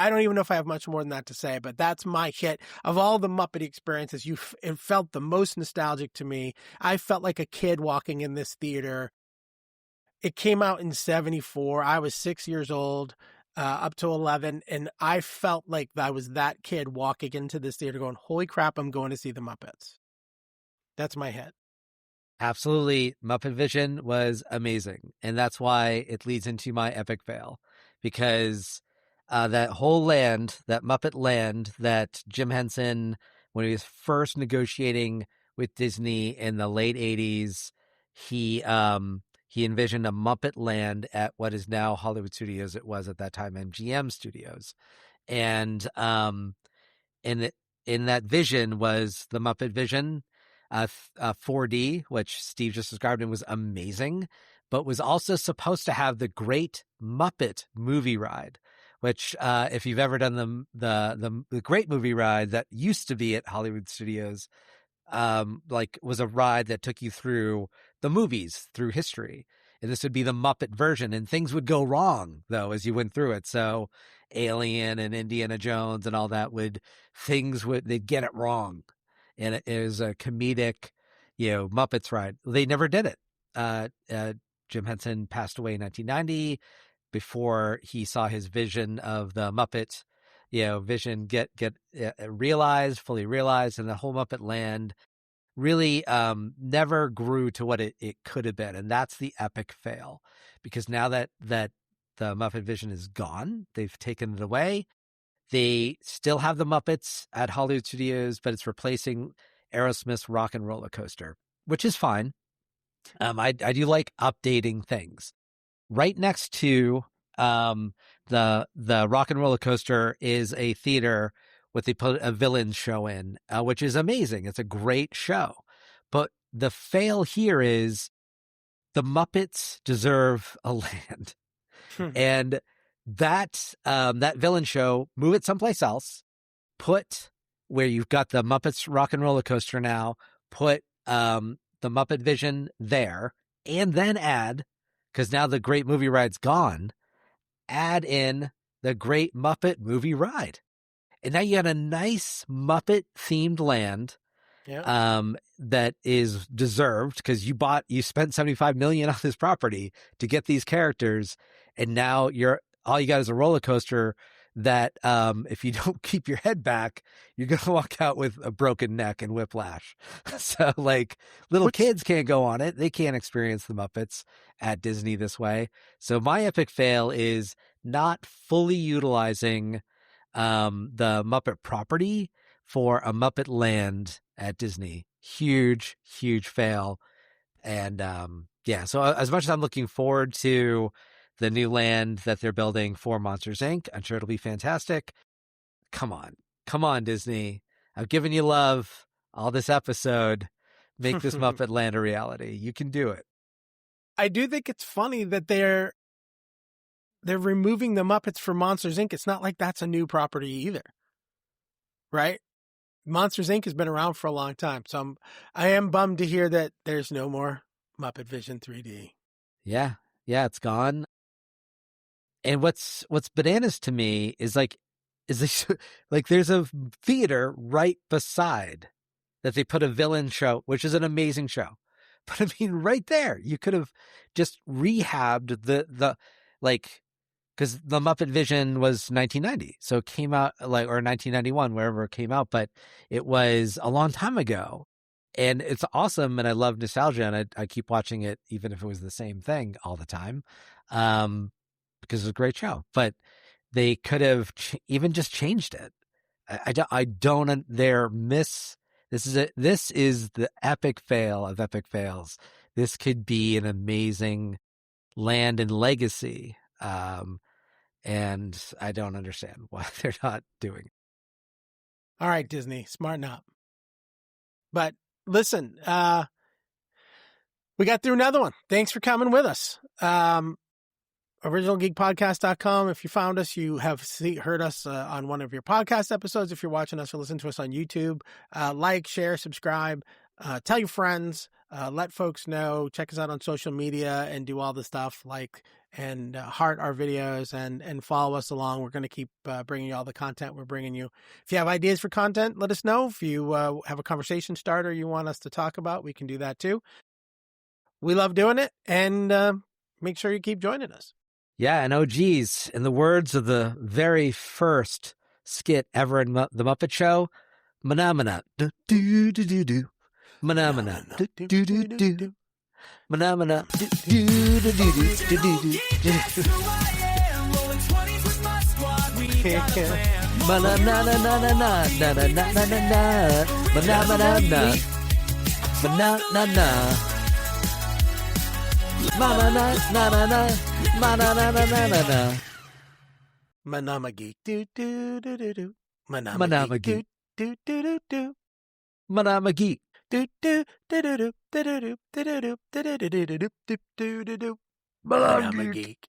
don't even know if I have much more than that to say, but that's my hit. Of all the Muppet experiences, it felt the most nostalgic to me. I felt like a kid walking in this theater. It came out in 1974. I was 6 years old. Up to 11, and I felt like I was that kid walking into this theater going, holy crap, I'm going to see the Muppets. That's my head. Absolutely. Muppet Vision was amazing. And that's why it leads into my epic fail. Because that whole land, that Muppet land that Jim Henson, when he was first negotiating with Disney in the late 80s, he envisioned a Muppet land at what is now Hollywood Studios. It was at that time MGM Studios. And in that vision was the Muppet Vision 4D, which Steve just described and was amazing, but was also supposed to have the Great Muppet Movie Ride, which if you've ever done the Great Movie Ride that used to be at Hollywood Studios, was a ride that took you through the movies, through history. And this would be the Muppet version, and things would go wrong though as you went through it. So Alien and Indiana Jones and all that they'd get it wrong. And it was a comedic, Muppets ride. They never did it. Jim Henson passed away in 1990 before he saw his vision of the Muppet, vision get fully realized, and the whole Muppet land really never grew to what it could have been. And that's the epic fail, because now that the Muppet Vision is gone, they've taken it away. They still have the Muppets at Hollywood Studios, but it's replacing Aerosmith's Rock and Roller Coaster, which is fine. I do like updating things. Right next to the Rock and Roller Coaster is a theater what they put a villain show in, which is amazing. It's a great show. But the fail here is the Muppets deserve a land. And that villain show, move it someplace else, put where you've got the Muppets Rock and Roller Coaster now, put the Muppet Vision there, and then add, because now the Great Movie Ride's gone, add in the Great Muppet Movie Ride. And now you got a nice Muppet-themed land that is deserved, because you spent $75 million on this property to get these characters, and now all you got is a roller coaster that if you don't keep your head back, you're going to walk out with a broken neck and whiplash. So little kids can't go on it. They can't experience the Muppets at Disney this way. So my epic fail is not fully utilizing the Muppet property for a Muppet land at Disney. Huge, huge fail. And so as much as I'm looking forward to the new land that they're building for Monsters, Inc., I'm sure it'll be fantastic. Come on, Disney. I've given you love all this episode. Make this Muppet land a reality. You can do it. I do think it's funny that they're removing the Muppets from Monsters, Inc. It's not like that's a new property either, right? Monsters, Inc. has been around for a long time. So I am bummed to hear that there's no more Muppet Vision 3D. Yeah, it's gone. And what's bananas to me is there's a theater right beside that they put a villain show, which is an amazing show. But I mean, right there, you could have just rehabbed because the Muppet Vision was 1990, so it came out or 1991, wherever it came out, but it was a long time ago. And it's awesome, and I love nostalgia, and I keep watching it, even if it was the same thing all the time. Because it's a great show, but they could have even just changed it. I don't. This is the epic fail of epic fails. This could be an amazing land and legacy, and I don't understand why they're not doing it. All right, Disney, smarten up. But listen, we got through another one. Thanks for coming with us. OriginalGeekPodcast.com. If you found us, you have heard us on one of your podcast episodes. If you're watching us or listening to us on YouTube, like, share, subscribe, tell your friends, let folks know, check us out on social media, and do all the stuff and heart our videos and follow us along. We're going to keep bringing you all the content we're bringing you. If you have ideas for content, let us know. If you have a conversation starter you want us to talk about, we can do that too. We love doing it, and make sure you keep joining us. Yeah, and geez, in the words of the very first skit ever in the Muppet Show, Mahna Mahna, do do do do do. Mahna Mahna. Do do do do. Mahna Mahna. Do do do do do do do. That's who I am. Rolling 20s with my squad. We got a plan. Mahna na na na na na na na na na na. Mahna Mahna na. Mahna na na. Mahna na na na na. Mahna na na na na na. Manama geek. Do do do do do. Manama geek. Do do do do. Mahna Geek. Do do do do do do do do do do do do do do do do do do. Mahna Manama Geek. geek.